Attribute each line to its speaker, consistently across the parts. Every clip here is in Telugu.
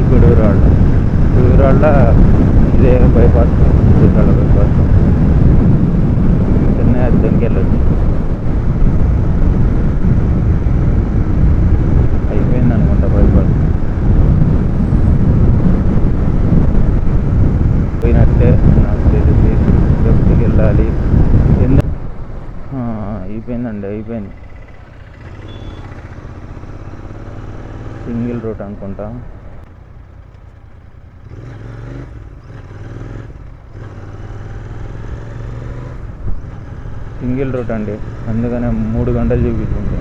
Speaker 1: గుడిరాళ్ళ గుడిరాళ్ళ ఇదే బైపాస్, గుడిరాళ్ళ బైపాస్ చెన్నై అద్దెకి వెళ్ళొచ్చు. అయిపోయింది అనుకుంటా బైపాస్, పోయినట్టే నాకు తెలిసి. లెఫ్ట్కి వెళ్ళాలి. అయిపోయిందండి, అయిపోయింది. సింగిల్ రూట్ అనుకుంటా. సింగిల్ రూట్ అండి, అందుకనే 3 గంటలు చూపించింది.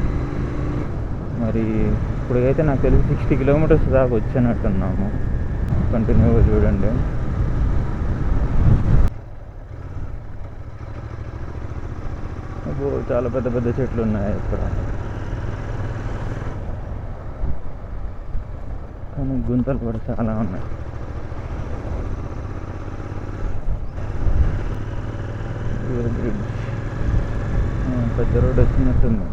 Speaker 1: మరి ఇప్పుడైతే నాకు తెలిసి 60 కిలోమీటర్స్ దాకా వచ్చినట్టున్నాము. కంటిన్యూగా చూడండి. చాలా పెద్ద పెద్ద చెట్లు ఉన్నాయి ఇక్కడ, కానీ గుంతలు కూడా చాలా ఉన్నాయి. పెద్ద రోడ్ వచ్చినట్టుంది,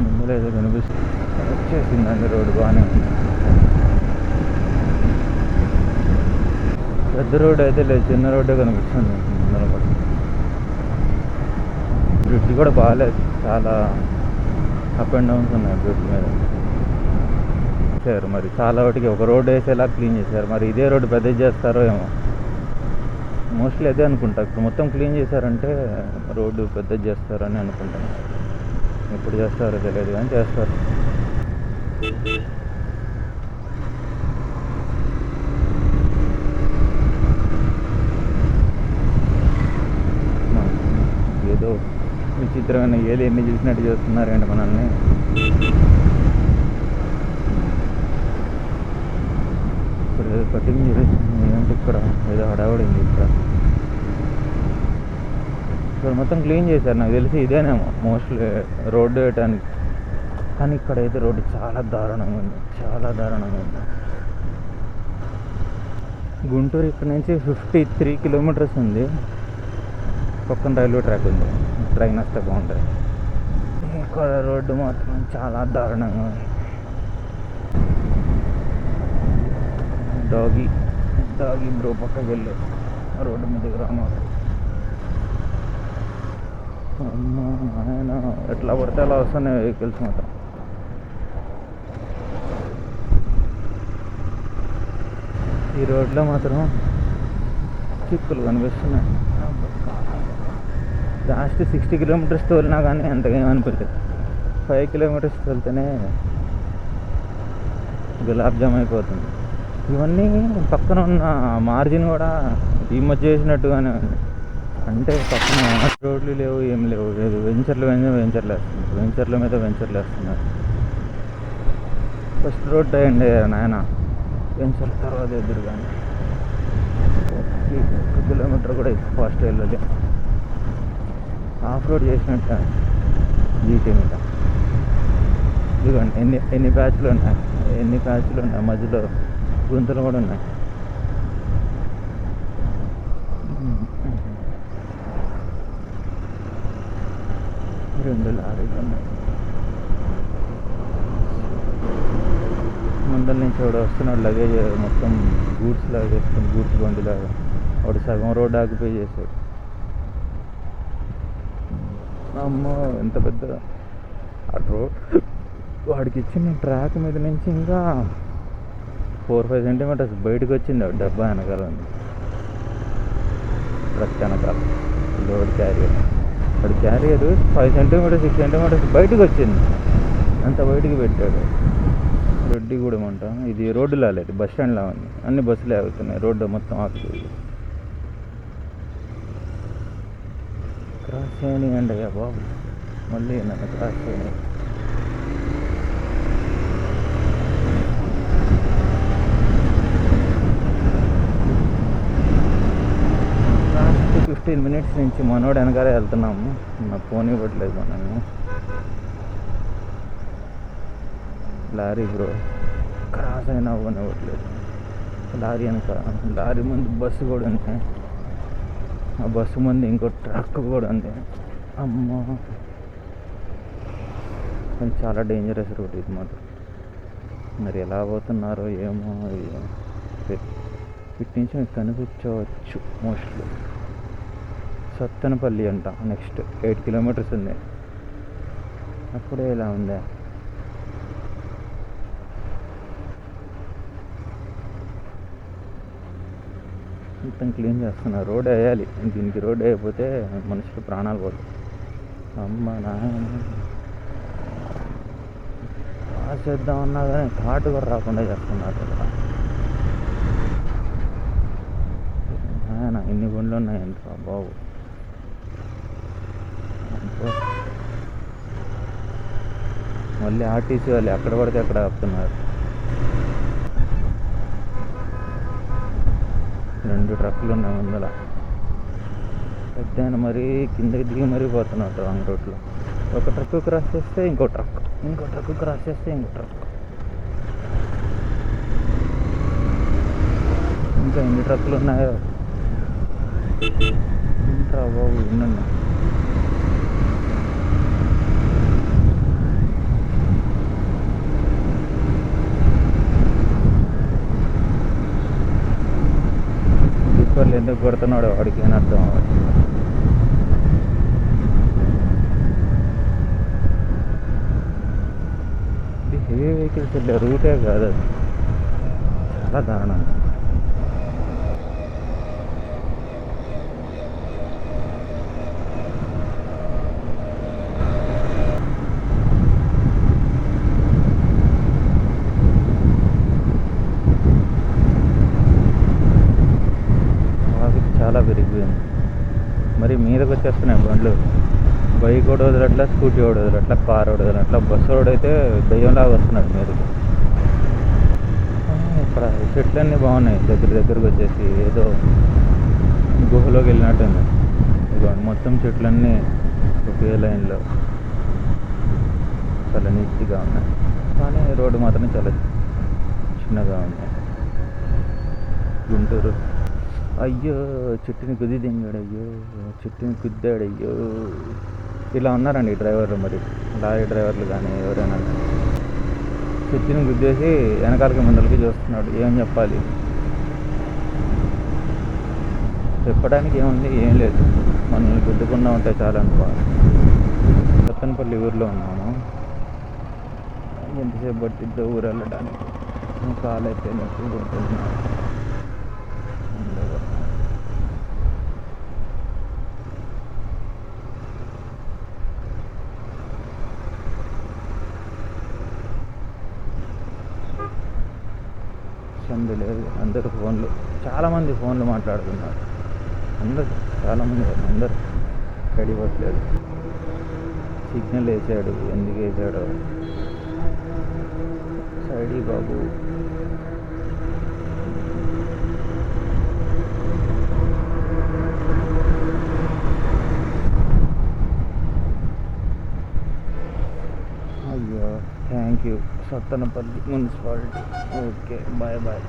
Speaker 1: ముందులో ఏదో కనిపిస్తుంది. వచ్చేసిందండి రోడ్డు, బాగానే ఉంది. పెద్ద రోడ్డు అయితే లేదు, చిన్న రోడ్డే కనిపిస్తుంది ముందర కూడా. బ్రిడ్జ్ కూడా బాగాలేదు, చాలా అప్ అండ్ డౌన్స్ ఉన్నాయి బ్రిడ్జ్ మీద. చేశారు మరి, చాలా వాటికి ఒక రోడ్డు వేసేలా క్లీన్ చేశారు. మరి ఇదే రోడ్డు పెద్దది చేస్తారో ఏమో, మోస్ట్లీ అదే అనుకుంటా. ఇప్పుడు మొత్తం క్లీన్ చేశారంటే రోడ్డు పెద్దది చేస్తారని అనుకుంటాను. ఎప్పుడు చేస్తారో తెలియదు కానీ చేస్తారు. ఏదో విచిత్రమైన ఎన్ని చూసినట్టు చేస్తున్నారండి మనల్ని. ఇప్పుడు ఏదో కటింగ్ ఏంటి, ఇక్కడ ఏదో హడావుడింది. ఇక్కడ మొత్తం క్లీన్ చేశారు, నాకు తెలిసి ఇదేనేమో మోస్ట్లీ రోడ్డు వేయటానికి. కానీ ఇక్కడైతే రోడ్డు చాలా దారుణంగా ఉంది, చాలా దారుణంగా ఉంది. గుంటూరు ఇక్కడ నుంచి 53 కిలోమీటర్స్ ఉంది. పక్కన రైల్వే ట్రాక్ ఉంది, ట్రైన్ వస్తే బాగుంటుంది. ఇక్కడ రోడ్డు మాత్రం చాలా దారుణంగా ఉంది. డాగి బ్రో పక్కకి వెళ్ళే రోడ్డు మీదకి రామాట. ఆయన ఎట్లా పడితే అలా వస్తున్నాయి వెహికల్స్ మాత్రం. ఈ రోడ్లో మాత్రం చిక్కులు కనిపిస్తున్నాయి. లాస్ట్ 60 కిలోమీటర్స్ తోలినా కానీ అంతగా ఏమనిపించదు. 5 కిలోమీటర్స్ తోలితేనే గులాబ్ జామ్ అయిపోతుంది. ఇవన్నీ పక్కన ఉన్న మార్జిన్ కూడా ఈ మధ్య చేసినట్టుగానే ఉంది. అంటే పక్కన రోడ్లు లేవు, ఏం లేవు, లేదు వెంచర్లు వేస్తున్నారు, వెంచర్ల మీద వెంచర్లు వేస్తున్నారు. ఫస్ట్ రోడ్ అయ్యండి నాయన, వెంచర్ల తర్వాత ఎదురు. కానీ 1 కిలోమీటర్ కూడా ఫాస్ట్ వెళ్ళాలి. ఆఫ్ రోడ్ చేసినట్టు జీటీ మీద. ఇదిగోండి ఎన్ని ప్యాచ్లు ఉన్నాయి, మధ్యలో గుంతలు కూడా ఉన్నాయి. రెండు లారీలు ఉన్నాయి. ముందర నుంచి వాడు వస్తున్నాడు, లగేజ్ మొత్తం గూడ్స్ లాగా వేసుకుని, గూడ్స్ బండిలాగా. వాడు సగం రోడ్ ఆక్యుపై చేశాడు. అమ్మో ఎంత పెద్ద ఆ రోడ్. వాడికి ఇచ్చిన ట్రాక్ మీద నుంచి ఇంకా 4-5 సెంటీమీటర్స్ బయటకు వచ్చింది డబ్బా వెనకాల ఉంది. ట్రక్ వెనకాల లోడ్ క్యారియర్, వాడు క్యారియర్ 5 సెంటీమీటర్స్ 6 సెంటీమీటర్స్ బయటకు వచ్చింది. అంత బయటికి పెట్టాడు. రెడ్డిగూడెం అంట. ఇది రోడ్డులా లేదు, బస్ స్టాండ్లా ఉంది. అన్ని బస్సులే అవుతున్నాయి, రోడ్డు మొత్తం ఆకుతుంది. క్రాస్ చేయనివ్వండి అయ్యా బాబు, మళ్ళీ నన్ను క్రాస్ చేయని. లాస్ట్ 15 మినిట్స్ నుంచి మనోడు వెనకాలే వెళ్తున్నాము. నాకు ఫోన్ ఇవ్వట్లేదు మనల్ని. లారీ బ్రో క్రాస్ అయినా అవ్వనివ్వట్లేదు. లారీ వెనక, లారీ ముందు బస్సు కూడా ఉంది. ఆ బస్సు ముందు ఇంకో ట్రక్ కూడా ఉంది. అమ్మా, చాలా డేంజరస్ రూట్ ఇది మాత్రం. మరి ఎలా పోతున్నారో ఏమో. ఇటు నుంచి మీకు కనిపించవచ్చు మోస్ట్లీ. సత్తెనపల్లి అంట. నెక్స్ట్ 8 కిలోమీటర్స్ ఉంది. అప్పుడే ఇలా ఉందా? మొత్తం క్లీన్ చేస్తున్నారు. రోడ్ వేయాలి. దీనికి రోడ్ వేయకపోతే మనుషులు ప్రాణాలు పోతాయి. అమ్మ నాయన పాస్ చేద్దామన్నా కానీ ఘాటు కూడా రాకుండా చేస్తున్నారు కదా నాయన. ఇన్ని బండ్లు ఉన్నాయంట బాబు. మళ్ళీ ఆర్టీసీ వాళ్ళు ఎక్కడ పడితే అక్కడ ఆపుతున్నారు. 2 ట్రక్కులు ఉన్నాయి ముందర. పెద్ద మరీ కిందకి దిగి మరీ పోతున్నాడు రాంగ్ రోడ్లో. ఒక ట్రక్ క్రాస్ చేస్తే ఇంకో ట్రక్, ఇంకో ట్రక్ క్రాస్ చేస్తే ఇంకో ట్రక్. ఇంకా ఎన్ని ట్రక్కులు ఉన్నాయో ఇంకా బాబు. ఎన్నున్నాయి? దీపాలు ఎందుకు కొడుతున్నాడు వాడికి ఏం అర్థం అవ్వాలి. ఇది హెవీ వెహికల్స్ వెళ్ళే రూటే కాదు, అది చాలా దారుణం. చాలా పెరిగిపోయింది. మరి మీదకి వచ్చేస్తున్నాయి బండ్లు. బైక్ కూడా వదలట్లా, స్కూటీ కూడా వదలట్లా, కార్ కూడా వదలట్లా. బస్సు రోడ్ అయితే దయ్యంలాగా వస్తున్నారు మీదకి. ఇక్కడ చెట్లన్నీ బాగున్నాయి. దగ్గరకు వచ్చేసి ఏదో గుహలోకి వెళ్ళినట్టుంది. ఇదిగోండి మొత్తం చెట్లన్నీ ఒకే లైన్లో చాలా నీట్గా ఉన్నాయి. కానీ రోడ్డు మాత్రం చాలా చిన్నగా ఉంది. గుంటూరు. అయ్యో చెట్టుని గుద్ది దింగాడు, అయ్యో చెట్టుని గుద్దాడు, అయ్యో. ఇలా ఉన్నారండి డ్రైవర్లు. మరి లారీ డ్రైవర్లు కానీ ఎవరైనా చెట్టుని గుద్దేసి వెనకాలకి ముందలకి చూస్తున్నాడు. ఏం చెప్పాలి? చెప్పడానికి ఏముంది? ఏం లేదు. మనల్ని గుద్దకుండా ఉంటే చాలా అనుకోవాలి. సత్తెనపల్లి ఊరిలో ఉన్నాము. ఎంతసేపు పట్టిద్దో ఊరు వెళ్ళడానికి. కాలు అయితే నొప్పి కొడుతున్నాను. సందు లేదు. అందరూ ఫోన్లు, చాలామంది ఫోన్లు మాట్లాడుతున్నారు. చాలామంది అందరూ గడిపట్లేదు. సిగ్నల్ వేసాడు, ఎందుకు వేసాడో. సైడీ బాబు. అయ్యో thank you Sattenapalli municipality. Okay bye bye.